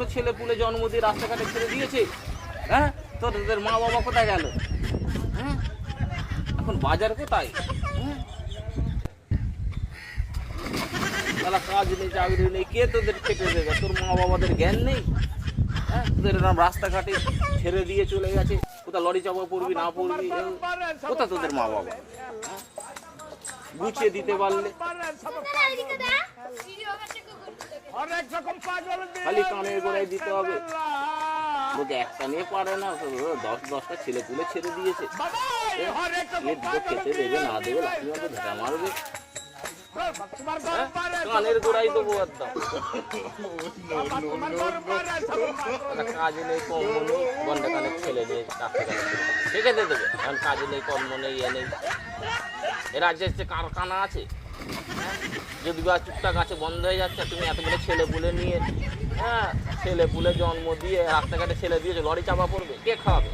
এতগুলো ছেলে পুলে জন্ম দিয়ে রাস্তাঘাটে ছেড়ে দিয়েছে। হ্যাঁ, তোদের মা বাবা কোথায় গেল? হ্যাঁ, এখন বাজার কোথায়? হ্যাঁ, তারা কাজ নেই, চাকরি নেই, কে তোদের খেটে দেবে? তোর মা বাবাদের জ্ঞান নেই? হ্যাঁ, তোদের এরকম রাস্তাঘাটে ছেড়ে দিয়ে চলে গেছে, কোথায় লরি চাপা পড়বি না পড়বি, কোথায় তোদের মা বাবা? হ্যাঁ, গুছিয়ে দিতে পারলে। খালি কানের গোড়ায় দিতে হবে, লোকে একটা নিয়ে পারে না, 10-10টা ছেলে পুলে ছেড়ে দিয়েছে। খেতে দেবে না দেবে, লাঠি মারবে, ঝাঁটা মারবে, কানের গোড়াই দেবো একদম। কাজ নেই, কর্ম নেই, ঘন্টা কানের ছেলে নেই, রেখে দেবে। এখন কাজ নেই, কর্ম নেই, এ নেই। এ রাজ্যে কারখানা আছে, যদি বা টুকটাক আছে বন্ধ হয়ে যাচ্ছে। তুমি এতগুলো ছেলে পুলে নিয়ে, হ্যাঁ, ছেলে পুলে জন্ম দিয়ে রাস্তাঘাটে ছেলে দিয়েছো, লরি চাপা পড়বে, কে খাওয়াবে?